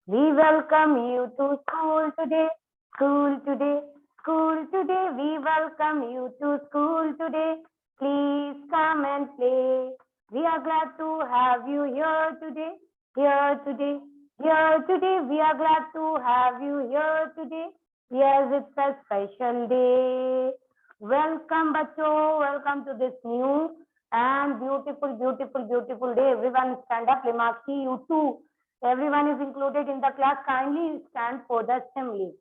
We welcome you to school today, school today, school today. We welcome you to school today. Please come and play. We are glad to have you here today, here today, here today. We are glad to have you here today. Yes, it's a special day. Welcome, bacho. Welcome to this new and beautiful, beautiful, beautiful day. Everyone stand up. Limakshi, you too. Everyone is included in the class. Kindly stand for the assembly.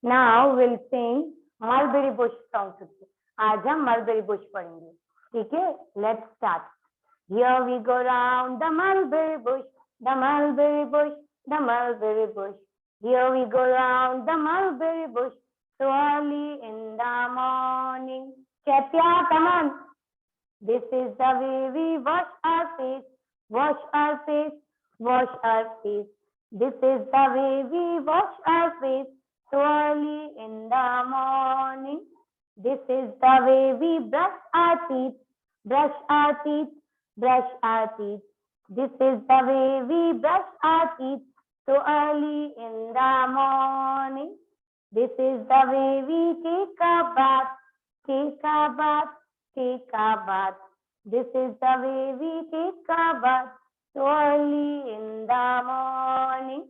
Now we'll sing Mulberry Bush song today. आज हम Mulberry Bush पढ़ेंगे. ठीक है? Let's start. Here we go round the mulberry bush, the mulberry bush, the mulberry bush. Here we go round the mulberry bush, so early in the morning. Chaitya, come on. This is the way we wash our face, wash our face, wash our face. This is the way we wash our face, so early in the morning. This is the way we brush our teeth, brush our teeth, brush our teeth. This is the way we brush our teeth, so early in the morning. This is the way we take a bath, take a bath, take a bath. This is the way we take a bath, so early in the morning.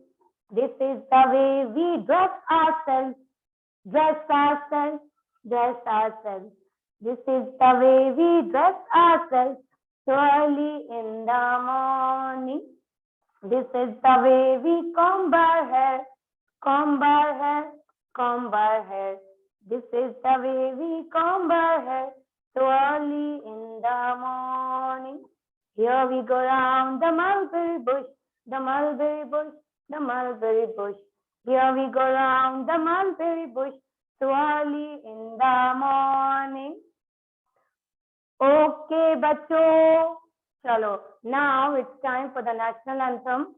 This is the way we dress ourselves, dress ourselves, dress ourselves. This is the way we dress ourselves, so early in the morning. This is the way we comb our hair, comb our hair, comb our hair. This is the way we comb our hair, so early in the morning. Here we go round the mulberry bush, the mulberry bush, the mulberry bush. Here we go round the mulberry bush, so early in the morning. Okay, bachcho. Chalo. Now it's time for the national anthem.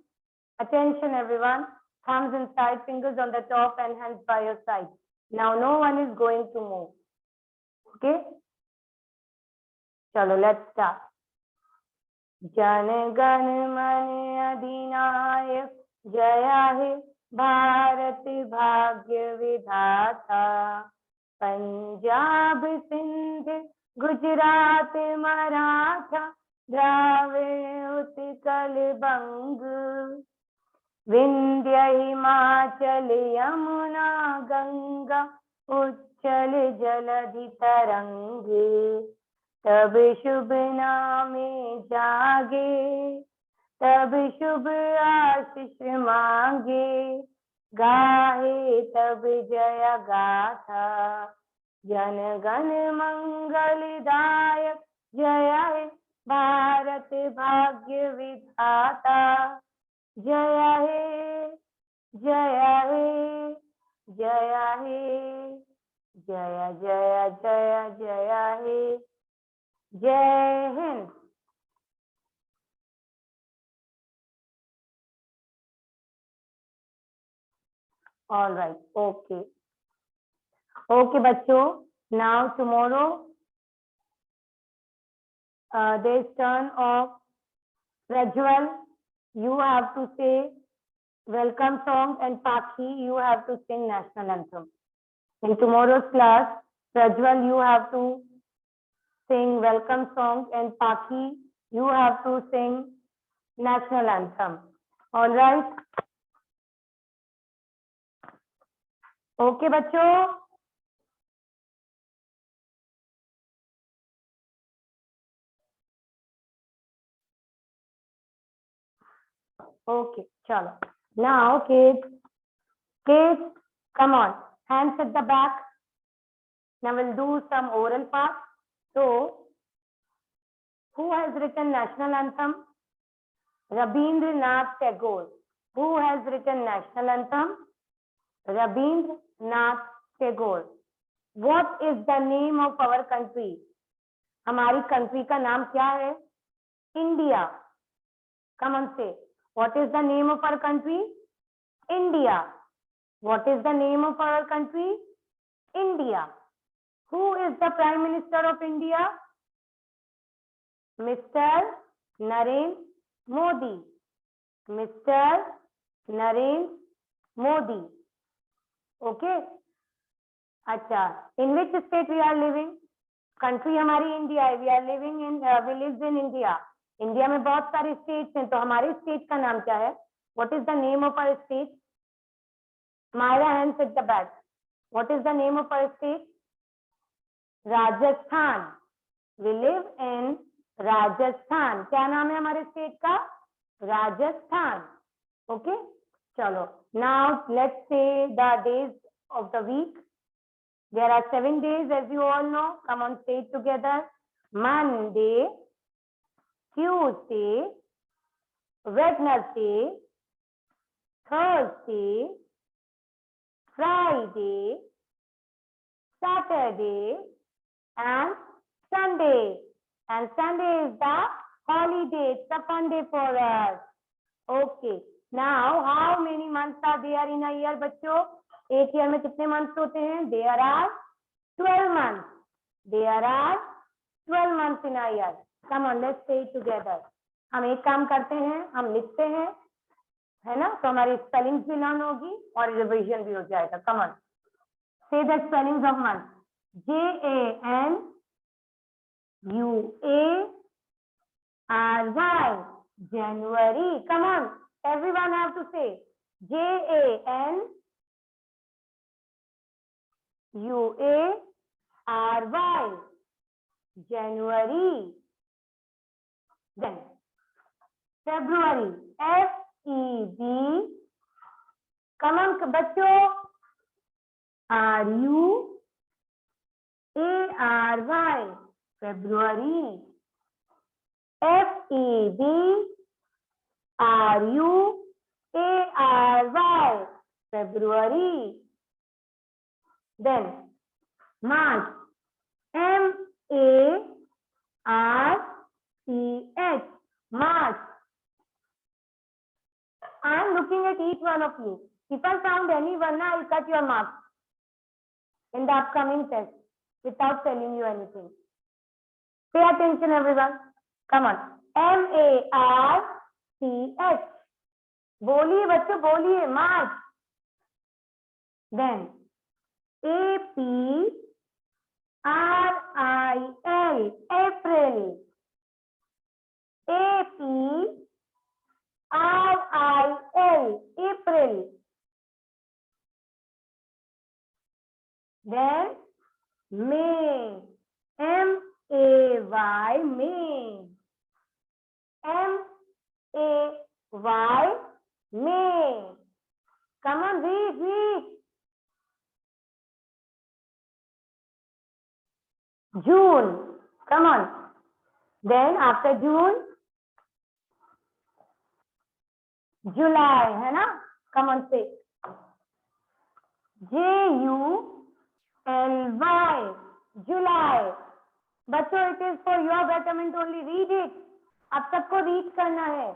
Attention, everyone. Thumbs inside, fingers on the top, and hands by your side. Now no one is going to move. Okay? Chalo, let's start. Jana Gana मन अधिनायक जया हे भारत भाग्य विधाता पंजाब सिंध गुजरात मराठा द्राविड़ उत्कल बंग विंध्य हिमाचल यमुना गंगा उच्चल जलधि तरंगे तब शुभ नामे जागे तब शुभ आशीष मांगे गाहे तब जय गाथा जन गण मंगलदायक जय हे भारत भाग्य विधाता जय हे जय हे जय हे जय जय जय जय हे जय Hind. All right. Okay. Okay, bachcho. Now tomorrow, there's turn of Prajwal. You have to say welcome song, and Pakhi, you have to sing national anthem. In tomorrow's class, Prajwal, you have to sing welcome song, and Pakhi, you have to sing national anthem. All right. Okay, bachcho. Okay, chalo. Now, kids, come on, hands at the back. Now we'll do some oral part. So, who has written national anthem? Rabindranath Tagore. Who has written national anthem? Rabindranath Tagore. What is the name of our country? हमारी country का नाम क्या है? India. Come on, say. What is the name of our country? India. What is the name of our country? India. Who is the Prime Minister of India? Mr. Narendra Modi. Mr. Narendra Modi. Okay. अच्छा, in which state we are living? Country हमारी India है. We are living in, we live in India. India में बहुत सारे states हैं, तो हमारे state का नाम क्या है? What is the name of our state? Myra hands at the back. What is the name of our state? Rajasthan. We live in Rajasthan. क्या नाम है हमारे स्टेट का? राजस्थान. ओके. चलो, now let's say the days of the week. There are 7 days, as you all know. Come on, say it together. Monday, Tuesday, Wednesday, Thursday, Friday, Saturday, and Sunday. And Sunday is the holiday. It's a fun day for us. Okay. Now, how many months are there in a year, बच्चों? एक year में कितने months होते हैं? There are 12 months. There are 12 months in a year. Come on, let's say it together. हम एक काम करते हैं, हम लिखते हैं, है ना? तो हमारी स्पेलिंग भी लर्न होगी और रिवीजन भी हो जाएगा. Come on, say the spellings of month. January. January. Come on, everyone have to say January. January. Then February. Feb. Come on, बच्चों. Ruary. February. February. February. Then March. March. March. I am looking at each one of you. If I found anyone, I will cut your marks in the upcoming test without telling you anything. Pay attention, everyone. Come on. March. बोलिए बच्चों, बोलिए. March. Then April. April. April. Then May. May. May. Come on, read. June. Come on. Then after June, July, है ना? Come on, say July. July. बच्चों, it is for your betterment only. Read it. अब सबको read करना है.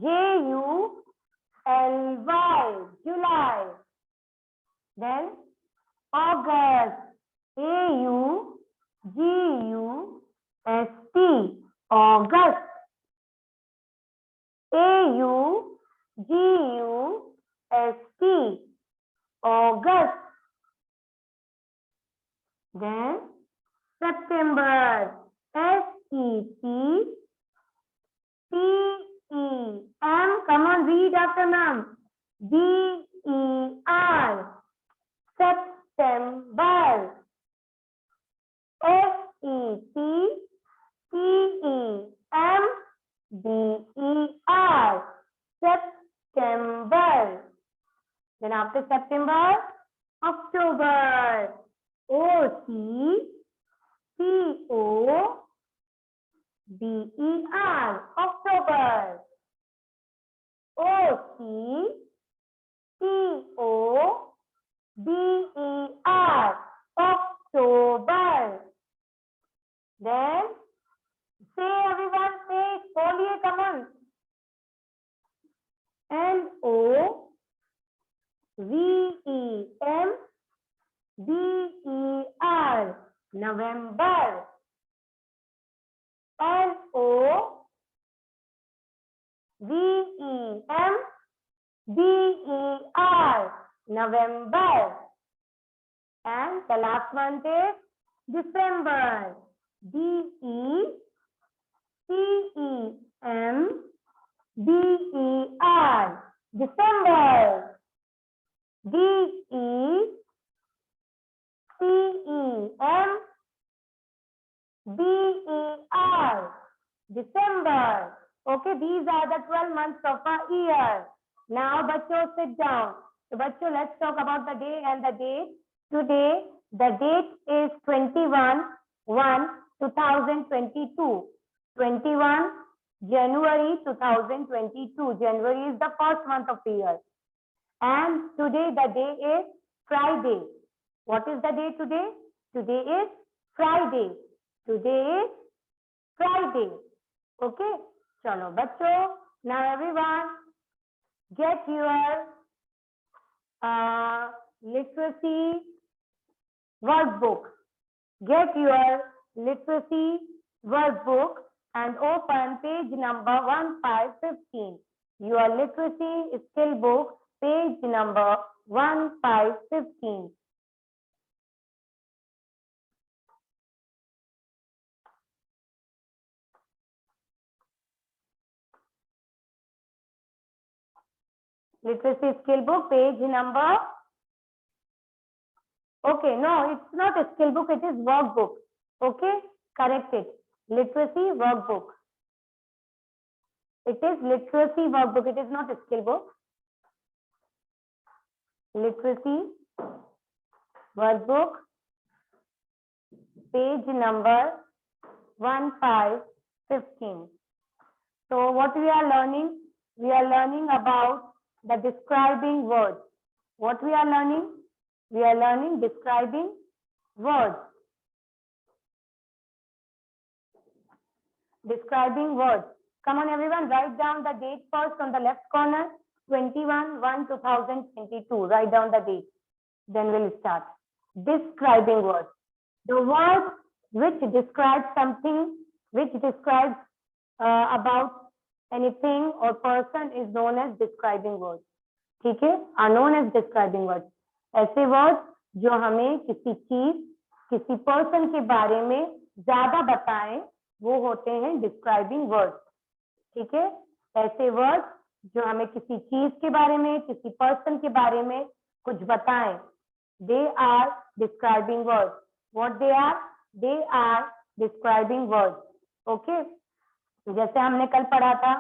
July. July. Then August. August. August. August. Then September. Septem. Come on, read after ma'am. Ber. September. September. September. Then after September, October. October. October. October. Then say everyone, say बोलिए, come on. November. November. November. November. And the last one is December. D-E-C-E-M-B-E-R. December. D-E-C-E-M-B-E-R. December. Okay, these are the 12 months of a year. Now, bachcho, sit down. So, bachcho, let's talk about the day and the date. Today, the date is 21/1/2022. 21 January 2022. January is the first month of the year. And today, the day is Friday. What is the day today? Today is Friday. Today is Friday. Okay? Chalo, bachcho. Now, everyone, get your literacy workbook. Get your literacy workbook and open page number 1515. Your literacy skill book, page number 1515. Literacy skill book, page number. Okay, no, it's not a skill book, it is workbook. Okay, correct it. Literacy workbook. It is literacy workbook, it is not a skill book. Literacy workbook, page number 1515. So what we are learning? We are learning about the describing words. What we are learning? We are learning describing words. Describing words. Come on, everyone, write down the date first on the left corner. 21/1/2022. Write down the date. Then we'll start. Describing words. The word which describes something, which describes about anything or person is known as describing words. ठीक है? Are known as describing words. ऐसे word जो हमें किसी चीज, किसी person के बारे में ज्यादा बताएं, वो होते हैं डिस्क्राइबिंग वर्ड्स. ठीक है? ऐसे वर्ड जो हमें किसी चीज के बारे में, किसी पर्सन के बारे में कुछ बताएं, they are describing words. What they are? They are describing words. Okay, जैसे हमने कल पढ़ा था,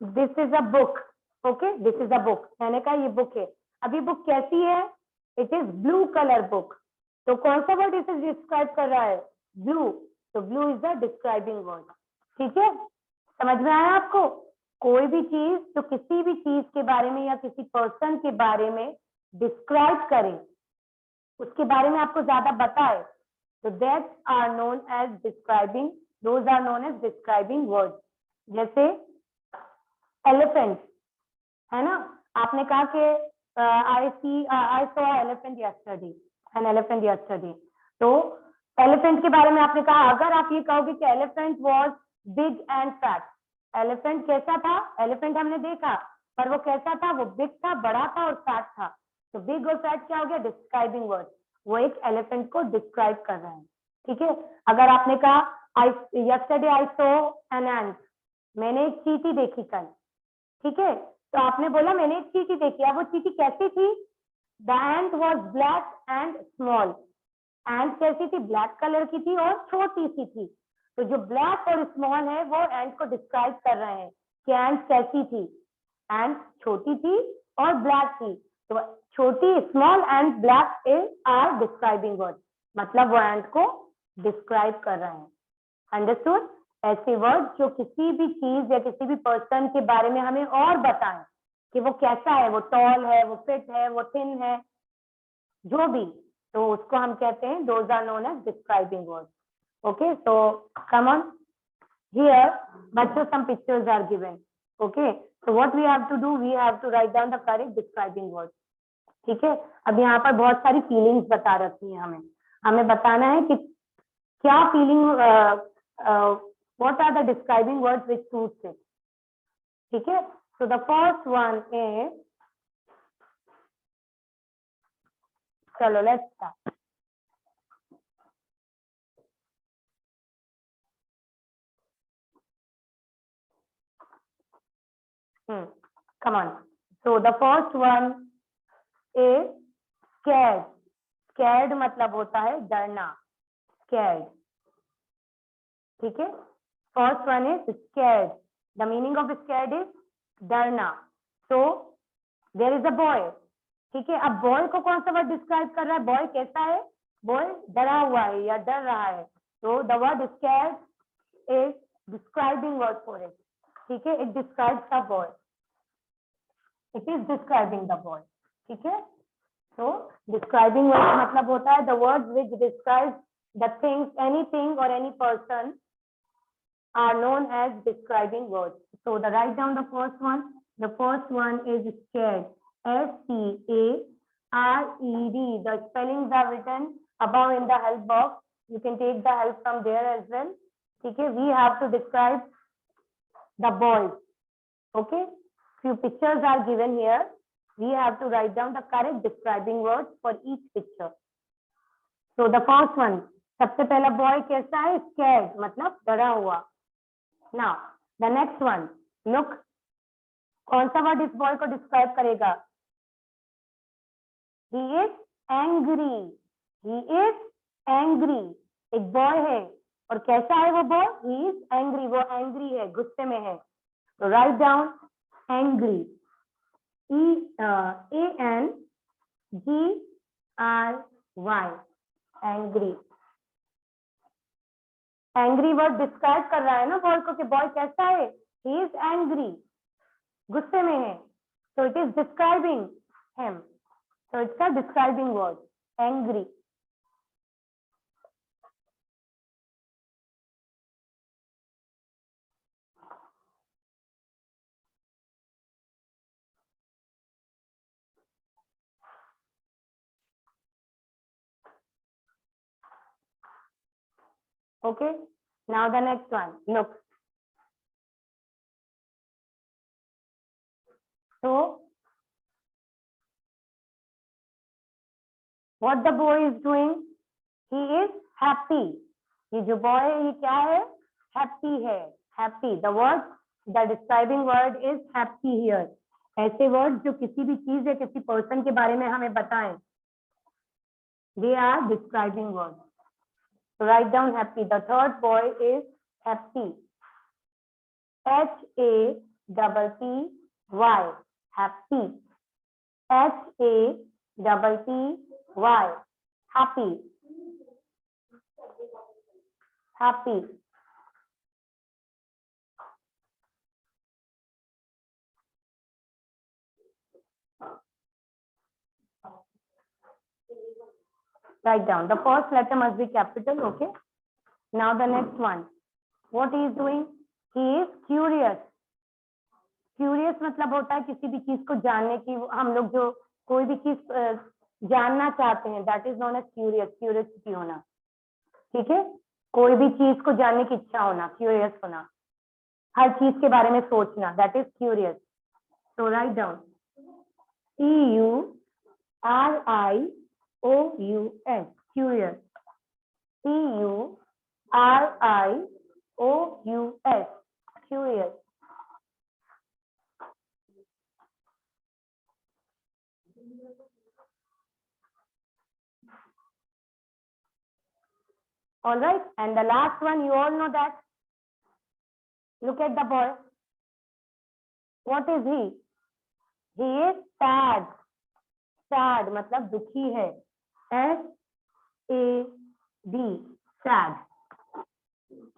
this is a book. Okay, this is a book. मैंने कहा ये बुक है. अभी बुक कैसी है? It is blue colour book. तो कौन सा वर्ड इसे डिस्क्राइब कर रहा है? ब्लू. तो blue is the describing word. ठीक है, समझ में आया आपको? कोई भी चीज जो किसी भी चीज के बारे में या किसी पर्सन के बारे में डिस्क्राइब करे, उसके बारे में आपको ज्यादा बताए, तो that are known as describing. Those are known as describing word. जैसे एलिफेंट है ना, आपने कहा कि I saw elephant yesterday, an elephant yesterday. तो एलिफेंट के बारे में आपने कहा, अगर आप ये कहोगे कि elephant was big and fat. Elephant कैसा था? एलिफेंट हमने देखा, पर वो कैसा था? वो बिग था, बड़ा था और फैट था. तो बिग और फैट क्या हो गया? Describing word. वो एक एलिफेंट को डिस्क्राइब कर रहे हैं. ठीक है? अगर आपने कहा yesterday I saw an ant, मैंने एक चींटी देखी कल. ठीक है, तो आपने बोला मैंने एक चींटी देखी. अब वो चींटी कैसी थी? The ant was black and small. Ant कैसी थी? ब्लैक कलर की थी और छोटी सी थी. तो जो ब्लैक और स्मॉल है वो एंट को डिस्क्राइब कर रहे हैं कि एंट कैसी थी. एंट छोटी थी और ब्लैक थी. तो छोटी, small and black are describing word. मतलब वो एंट को डिस्क्राइब कर रहे हैं. अंडरस्टूड? ऐसे वर्ड जो किसी भी चीज या किसी भी पर्सन के बारे में हमें और बताएं कि वो कैसा है, वो टॉल है, वो फिट है, वो थिन है, जो भी, तो उसको हम कहते हैं those are known as describing word. Okay, so come on here बच्चों, some pictures are given. Okay, so what we have to do, we have to write down the correct describing word. ठीक है, अब यहाँ पर बहुत सारी feelings बता रखी है. हमें बताना है कि क्या feeling, what are the describing words which suits it. ठीक है, so the first one is चलो let's start. Come on. So the first one is scared. Scared मतलब होता है डरना. Scared. ठीक है. First one is scared. The meaning of scared is डरना. So there is a boy. ठीक है. अब boy को कौन सा वर्ड डिस्क्राइब कर रहा है? Boy कैसा है? Boy डरा हुआ है या डर रहा है. So the word scared is describing word for it. ठीक है. It describes the boy. It is describing the boy. ठीक है. So describing word मतलब होता है the words which describe the things, anything or any person are known as describing words. So the write down the first one. The first one is scared. SCARED. The spellings are written above in the help box. You can take the help from there as well. Okay, we have to describe the boys. Okay, few pictures are given here. We have to write down the correct describing words for each picture. So the first one, सबसे पहला boy कैसा है? Scared मतलब डरा हुआ. Now the next one, look, कौन सा word इस boy को describe करेगा? He is angry. He is angry. एक boy है और कैसा है वो boy? He is angry. वो angry है, गुस्से में है. So write down angry. ANGRY. Angry. Angry word describe कर रहा है ना boy को कि boy कैसा है? He is angry. गुस्से में है. So it is describing him. So it's a describing word. Angry. Okay. Now the next one. Look. So what the boy is doing? He is happy. ये जो boy है ये क्या है? Happy है. Happy. The word, the describing word is happy here. ऐसे words जो किसी भी चीज या किसी person के बारे में हमें बताएं, they are describing words. So write down happy. The third boy is happy. HAPPY. Happy. HAPPY. Happy. Happy. Write down. The first letter must be capital. Okay. Now the next one. What he is doing? He is curious. Curious मतलब होता है किसी भी चीज को जानने की, हम लोग जो कोई भी चीज जानना चाहते हैं, that is known as curious. Curiosity होना. ठीक है. कोई भी चीज को जानने की इच्छा होना, curious होना, हर चीज के बारे में सोचना, that is curious. So write down. CURIOUS. Curious. CURIOUS. Curious. All right. And the last one, you all know that. Look at the boy. What is he? He is sad. Sad मतलब दुखी है. SAD. Sad.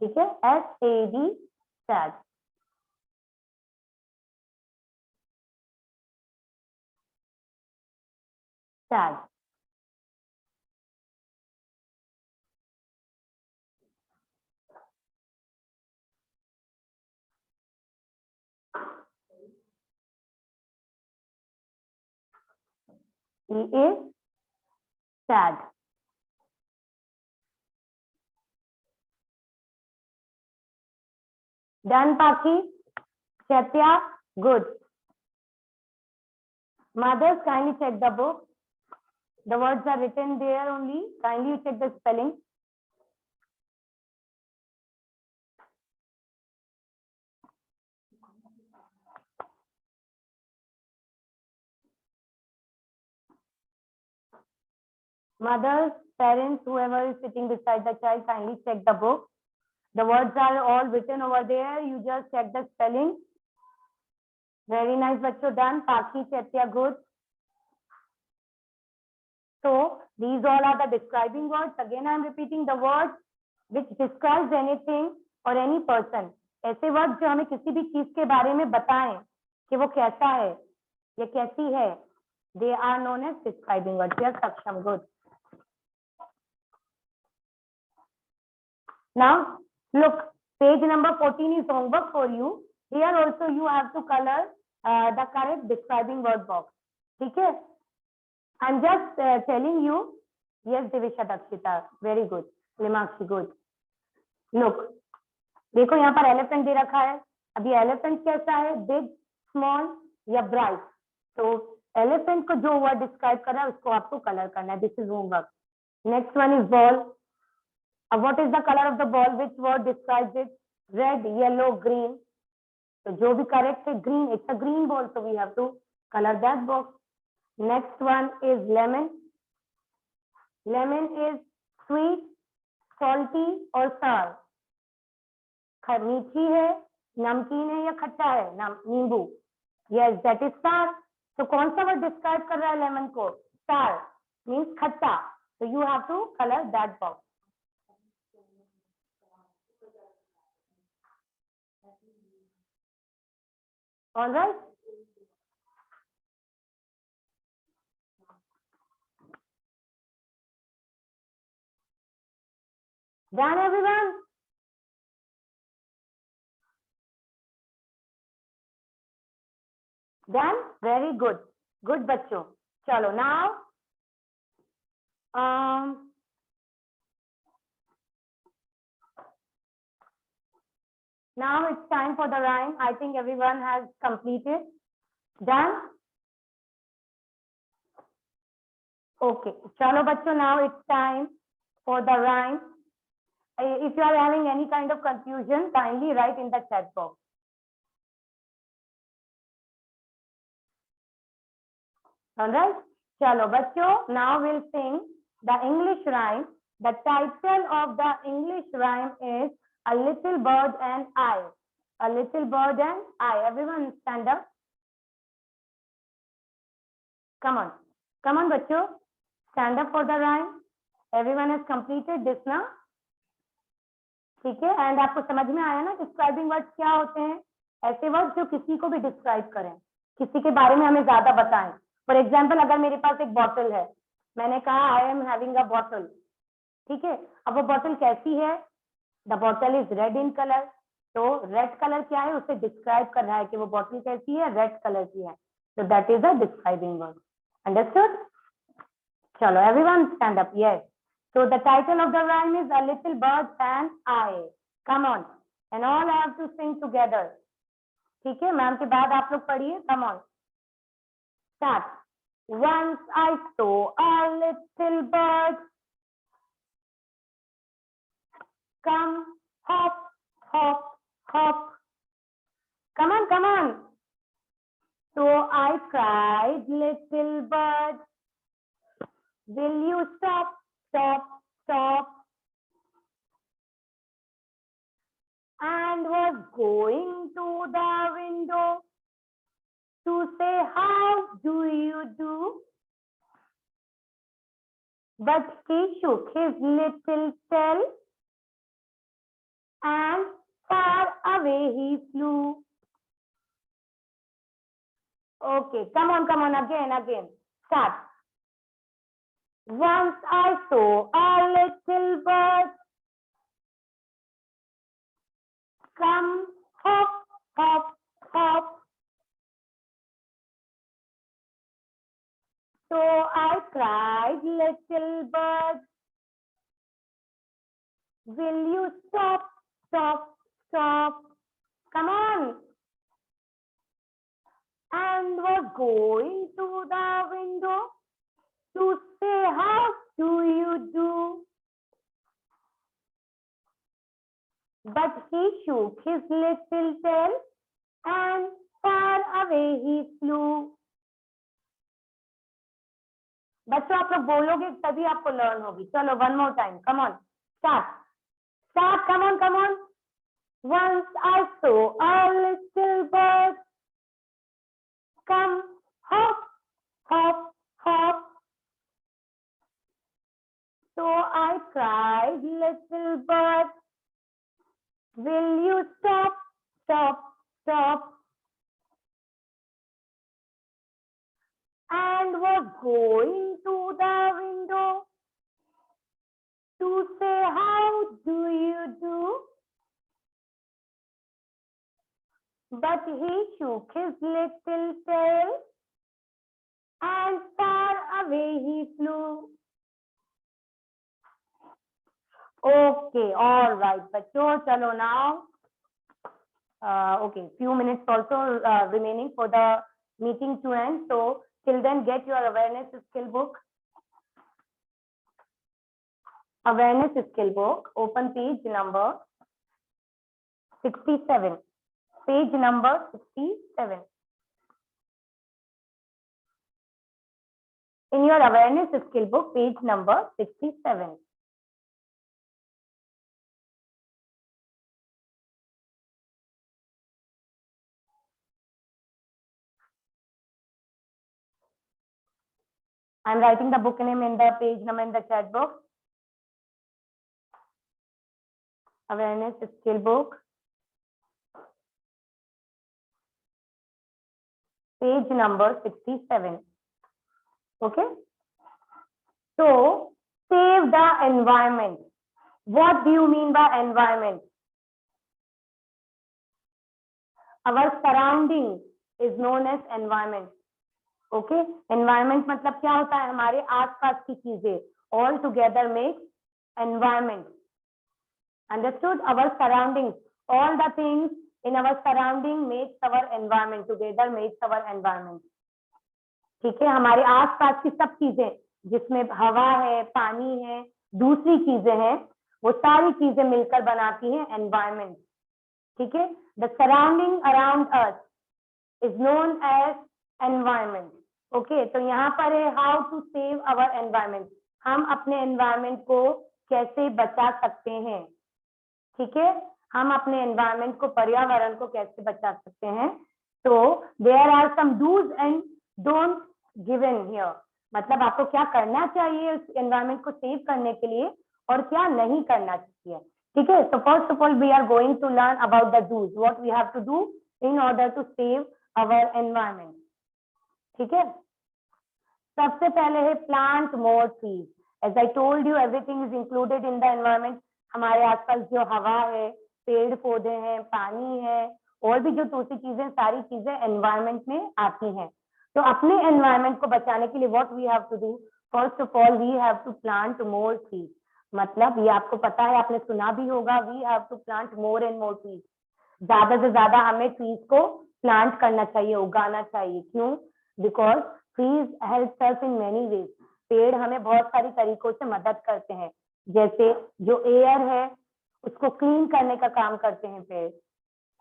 ठीक है. SAD. Sad. Sad. He is sad. Done, Paki? Chatya? Good. Mothers, kindly check the book. The words are written there only. Kindly check the spelling. Mothers, parents, whoever is sitting beside the child, kindly check the book. The words are all written over there. You just check the spelling. Very nice, bachcho, done. Paki, Chetya, good. So these all are the describing words. Again, I am repeating the words which describes anything or any person. ऐसे word जो हमें किसी भी चीज के बारे में बताएं कि वो कैसा है या कैसी है. They are known as describing words. Yes, Saksham, good. Now, look, page number 14 is homework for you. Here also you have to color the correct describing word box. Okay? I'm just telling you. Yes, Devisha Dakshita, very good. Limakshi, good. Look, देखो यहाँ पर elephant दे रखा है. अभी elephant कैसा है? Big, small या bright? तो elephant को जो word describe कर रहा है उसको आपको color करना है. This is homework. Next one is ball. What is the color of the ball? Which word describes it? Red, yellow, green. So जो भी correct है green. It's a green ball, so we have to color that box. Next one is lemon. Lemon is sweet, salty or sour. मीठी है, नमकीन है या खट्टा है? नींबू. Yes, that is sour. So कौन सा word describe कर रहा है lemon को? Sour means खट्टा. So you have to color that box. All right. Done, everyone? Done? Very good. Good, बच्चों. चलो now. Now it's time for the rhyme. I think everyone has completed. Done? Okay. Chalo bachcho, now it's time for the rhyme. If you are having any kind of confusion, kindly write in the chat box. All right. Chalo bachcho, now we'll sing the English rhyme. The title of the English rhyme is A Little Bird and I. A Little Bird and I. Everyone stand up. Come on. Come on, bachcho. Stand up for the rhyme. Everyone has completed this now. ठीक है. And आपको समझ में आया ना describing words क्या होते हैं? ऐसे वर्ड्स जो किसी को भी डिस्क्राइब करें, किसी के बारे में हमें ज्यादा बताएं. फॉर एग्जाम्पल, अगर मेरे पास एक बॉटल है, मैंने कहा I am having a bottle. ठीक है. अब वो बॉटल कैसी है? The bottle is red in colour. तो रेड कलर क्या है? उसे डिस्क्राइब कर रहा है कि वो बॉटल कैसी है, रेड कलर की है. So that is a describing word. Understood? Chalo, everyone stand up. Yes. So the title of the rhyme is A Little Bird and I. Come on. And all have to sing together. ठीक है. Ma'am के बाद आप लोग पढ़िए. Come on. Start. Once I saw a little bird come hop, hop, hop. Come on, come on. So I cried, little bird, will you stop, stop, stop? And was going to the window to say, how do you do? But he shook his little tail and far away he flew. Okay, come on, again. Start. Once I saw a little bird come hop, hop, hop. So I cried, little bird, will you stop, stop, stop? Come on. And was going to the window to say how do you do. But he shook his little tail and far away he flew. बच्चों आप लोग बोलोगे तभी आपको learn होगी. चलो one more time. Come on. Start. Come on. Once I saw a little bird come hop, hop, hop. So I cried, little bird, will you stop, stop, stop? And was going to the window to say, how do you do? But he shook his little tail and far away he flew. Okay, all right, bachcho, chalo now. Okay, few minutes also remaining for the meeting to end. So till then, get your awareness skill book. Awareness skill book. Open page number 67. Page number 67. In your awareness skill book, page number 67. I'm writing the book name in the page number in the chat box. Awareness skill book. Page number 67. Okay. So, save the environment. What do you mean by environment? Our surrounding is known as environment. Okay. Environment मतलब क्या होता है? हमारे आसपास की चीजें. All together makes environment. Understood? Our surroundings, all the things in our surrounding makes our environment. Together makes our environment. ठीक है. हमारे आसपास की सब चीजें जिसमें हवा है, पानी है, दूसरी चीजें हैं, वो सारी चीजें मिलकर बनाती हैं environment. ठीक है. The surrounding around us is known as environment. Okay. तो यहाँ पर है how to save our environment. हम अपने environment को कैसे बचा सकते हैं. ठीक है. हम अपने environment को, पर्यावरण को कैसे बचा सकते हैं. तो there are some do's and don'ts given here. मतलब आपको क्या करना चाहिए उस environment को save करने के लिए और क्या नहीं करना चाहिए. ठीक है. So first of all we are going to learn about the do's. What we have to do in order to save our environment. ठीक है. सबसे पहले है plant more trees. As I told you, everything is included in the environment. हमारे आसपास जो हवा है, पेड़ पौधे हैं, पानी है, और भी जो दूसरी चीजें, सारी चीजें environment में आती हैं. तो अपने environment को बचाने के लिए what we have to do? First of all, we have to plant more trees. मतलब ये आपको पता है, आपने सुना भी होगा, we have to plant more and more trees. ज्यादा से ज्यादा हमें trees को plant करना चाहिए, उगाना चाहिए. क्यों? Because trees help us in many ways. पेड़ हमें बहुत सारी तरीकों से मदद करते हैं. जैसे जो एयर है उसको क्लीन करने का काम करते हैं पेड़,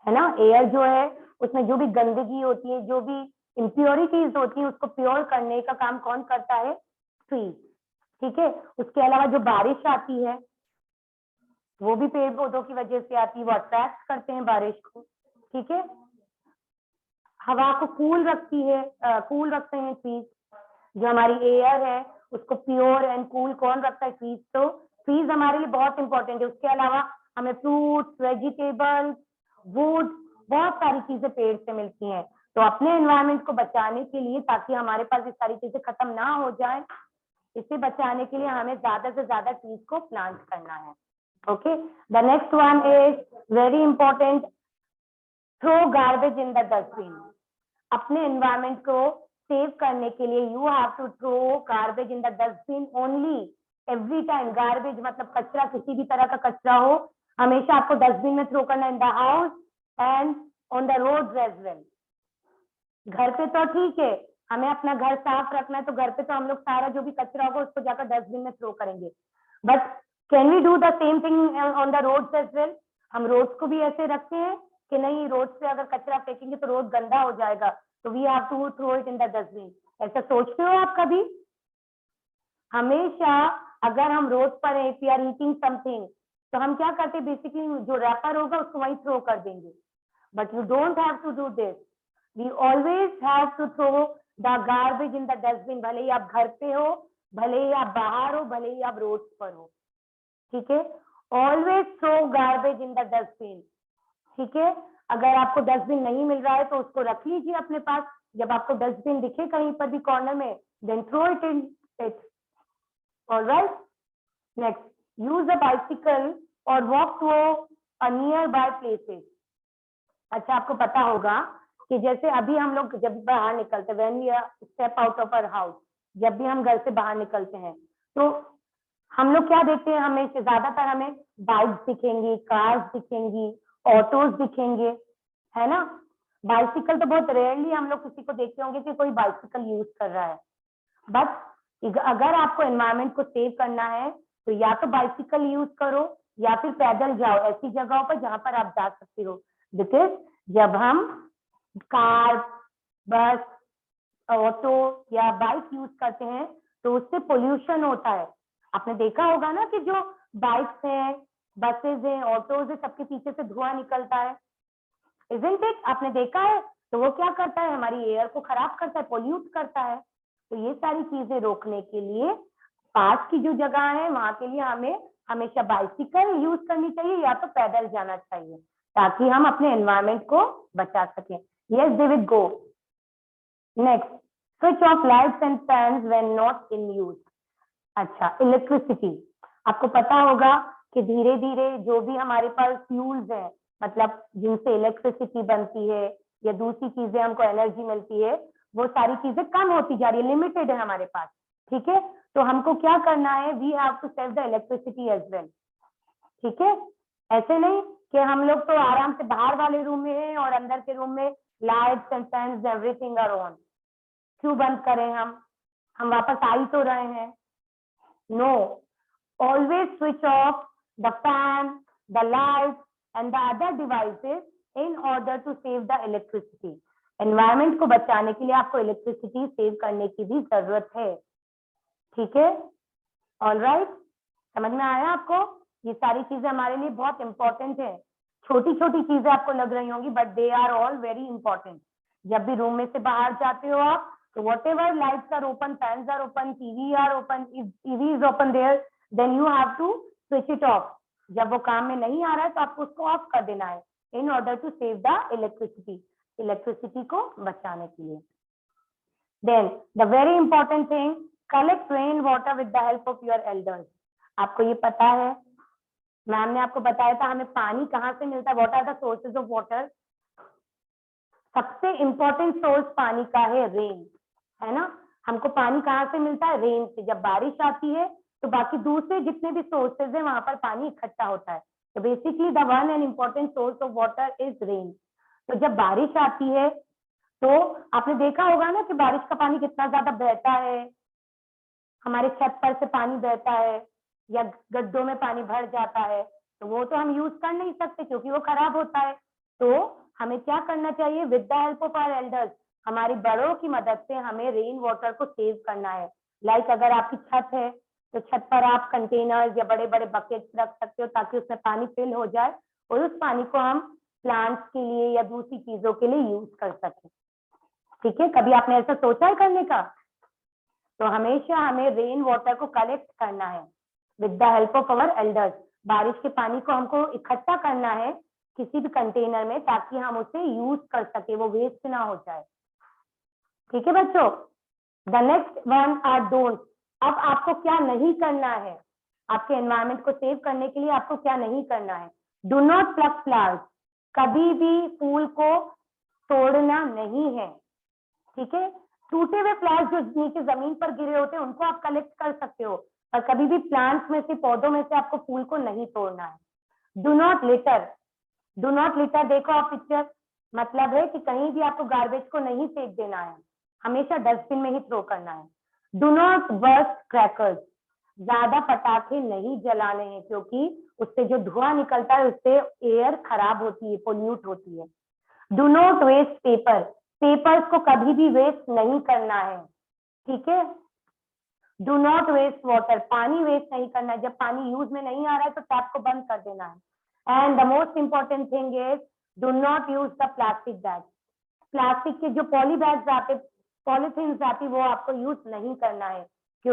है ना. एयर जो है उसमें जो भी गंदगी होती है, जो भी इम्प्योरिटीज होती है, उसको प्योर करने का काम कौन करता है? ट्रीज. ठीक है. उसके अलावा जो बारिश आती है वो भी पेड़ पौधों की वजह से आती है, वो अट्रैक्ट करते हैं बारिश को. ठीक है. हवा को कूल रखती है, कूल रखते हैं ट्रीज. जो हमारी एयर है उसको प्योर एंड कूल कौन रखता है? ट्रीज. तो ट्रीज हमारे लिए बहुत इंपॉर्टेंट है. उसके अलावा हमें फ्रूट्स, वेजिटेबल्स, वुड, बहुत सारी चीजें पेड़ से मिलती हैं. तो अपने एनवायरनमेंट को बचाने के लिए, ताकि हमारे पास ये सारी चीजें खत्म ना हो जाए, इसे बचाने के लिए हमें ज्यादा से ज्यादा ट्रीज को प्लांट करना है. Okay. The next one is very important, throw garbage in the dustbin. अपने एनवायरनमेंट को सेव करने के लिए you have to throw garbage in the dustbin only every time. Garbage मतलब कचरा, किसी भी तरह का कचरा हो, हमेशा आपको डस्टबिन में थ्रो करना. In the house and on the road as well. घर पे तो ठीक है, हमें अपना घर साफ रखना है तो घर पे तो हम लोग सारा जो भी कचरा होगा उसको जाकर डस्टबिन में थ्रो करेंगे, but can we do the same thing on the roads as well? हम रोड्स को भी ऐसे रखते हैं कि नहीं, रोड पे अगर कचरा फेंकेंगे तो रोड गंदा हो जाएगा, तो we have to throw it in the dustbin. ऐसा सोचते हो आप कभी? हमेशा अगर हम रोड पर हैं, if we are eating something, तो हम क्या करते हैं, बेसिकली जो रैपर होगा उसको वहीं थ्रो कर देंगे, but you don't have to do this. We always have to throw the garbage in the dustbin, भले ही आप घर पे हो, भले ही आप बाहर हो, भले ही आप रोड पर हो, ठीक है? Always throw garbage in the dustbin, ठीक है? अगर आपको डस्टबिन नहीं मिल रहा है तो उसको रख लीजिए अपने पास, जब आपको डस्टबिन दिखे कहीं पर भी कॉर्नर में, then throw it in it. Alright, next, use a bicycle और walk to a nearby places. अच्छा, आपको पता होगा कि जैसे अभी हम लोग जब बाहर निकलते हैं, when we step out of our house, जब भी हम घर से बाहर निकलते हैं तो हम लोग क्या देखते हैं, हमें ज्यादातर हमें बाइक्स दिखेंगी, कार्स दिखेंगी, ऑटोज दिखेंगे, है ना? बाइसिकल तो बहुत रेयरली हम लोग किसी को देखते होंगे कि कोई बाइसिकल यूज कर रहा है, बट अगर आपको एनवायरमेंट को सेव करना है तो या तो बाइसिकल यूज करो या फिर पैदल जाओ ऐसी जगहों पर जहां पर आप जा सकते हो, बिकॉज जब हम कार, बस, ऑटो या बाइक यूज करते हैं तो उससे पोल्यूशन होता है। आपने देखा होगा ना कि जो बाइक्स हैं, बसेज हैं, ऑटोज है, सबके पीछे से धुआं निकलता है, इजंट इट? आपने देखा है? तो वो क्या करता है, हमारी एयर को खराब करता है, पोल्यूट करता है। तो ये सारी चीजें रोकने के लिए पास की जो जगह है वहां के लिए हमें हमेशा बाइसिकल यूज करनी चाहिए या तो पैदल जाना चाहिए, ताकि हम अपने एनवायरमेंट को बचा सकें। Yes David, go next. Switch off lights and fans when not in use. अच्छा, इलेक्ट्रिसिटी, आपको पता होगा कि धीरे धीरे जो भी हमारे पास फ्यूल्स है, मतलब जिनसे इलेक्ट्रिसिटी बनती है या दूसरी चीजें हमको एनर्जी मिलती है, वो सारी चीजें कम होती जा रही है, लिमिटेड है हमारे पास, ठीक है? तो हमको क्या करना है, we have to save the electricity as well, ठीक है? ऐसे नहीं कि हम लोग तो आराम से बाहर वाले रूम में हैं और अंदर के रूम में lights and fans everything are on, क्यों बंद करें? हम वापस आ ही तो रहे हैं। No, always switch off the fan, the lights and the other devices in order to save the electricity. Environment को बचाने के लिए आपको इलेक्ट्रिसिटी सेव करने की भी जरूरत है, ठीक है? ऑल राइट, समझ में आया आपको? ये सारी चीजें हमारे लिए बहुत इंपॉर्टेंट है। छोटी छोटी चीजें आपको लग रही होंगी, but they are all very important. जब भी रूम में से बाहर जाते हो आप, तो whatever lights are open, fans are open, TV are open, TV is open there, then you have to switch it off. जब वो काम में नहीं आ रहा है तो आपको उसको ऑफ कर देना है, in order to save the electricity, electricity को बचाने के लिए। Then the very important thing, collect rain water with the help of your elders. आपको ये पता है, मैम ने आपको बताया था हमें पानी कहाँ से मिलता है, what are the sources of water? सबसे इंपॉर्टेंट सोर्स पानी का है रेन, है ना? हमको पानी कहाँ से मिलता है? रेन से। जब बारिश आती है तो बाकी दूसरे जितने भी सोर्सेज है वहां पर पानी इकट्ठा होता है, तो basically the one and important source of water is rain. तो जब बारिश आती है तो आपने देखा होगा ना कि बारिश का पानी कितना ज्यादा बहता है, हमारे छत पर से पानी बहता है या गड्ढों में पानी भर जाता है, तो वो तो हम यूज कर नहीं सकते क्योंकि वो खराब होता है। तो हमें क्या करना चाहिए, with the help of our elders, हमारे बड़ों की मदद से हमें रेन वाटर को सेव करना है। लाइक अगर आपकी छत है तो छत पर आप कंटेनर्स या बड़े बड़े बकेट्स रख सकते हो ताकि उसमें पानी फिल हो जाए और उस पानी को हम प्लांट्स के लिए या दूसरी चीजों के लिए यूज कर सकें, ठीक है? कभी आपने ऐसा सोचा है करने का? तो हमेशा हमें रेन वाटर को कलेक्ट करना है with the help of our elders. बारिश के पानी को हमको इकट्ठा करना है किसी भी कंटेनर में ताकि हम उसे यूज कर सके, वो वेस्ट ना हो जाए, ठीक है बच्चों? The next one are don't. अब आपको क्या नहीं करना है, आपके एनवायरमेंट को सेव करने के लिए आपको क्या नहीं करना है? डू नॉट प्लक फ्लावर्स, कभी भी फूल को तोड़ना नहीं है, ठीक है? टूटे हुए फ्लावर्स जो नीचे जमीन पर गिरे होते हैं उनको आप कलेक्ट कर सकते हो, और कभी भी प्लांट्स में से, पौधों में से आपको फूल को नहीं तोड़ना है। Do not litre, do not litre, देखो आप पिक्चर, मतलब है कि कहीं भी आपको गार्बेज को नहीं फेंक देना है, हमेशा डस्टबिन में ही थ्रो करना है। डू नॉट बर्स्ट क्रैकर्स, ज्यादा पटाखे नहीं जलाने हैं क्योंकि उससे जो धुआं निकलता है उससे एयर खराब होती है, पोल्यूट होती है। Do not waste paper, papers को कभी भी वेस्ट नहीं करना है, ठीक है। डू नॉट वेस्ट वाटर, पानी वेस्ट नहीं करना है, जब पानी यूज में नहीं आ रहा है तो टैप को बंद कर देना है। And the most important thing is do not use the plastic bag, plastic के जो पॉली बैग्स आते, पॉलिथीन आती, वो आपको यूज नहीं करना है।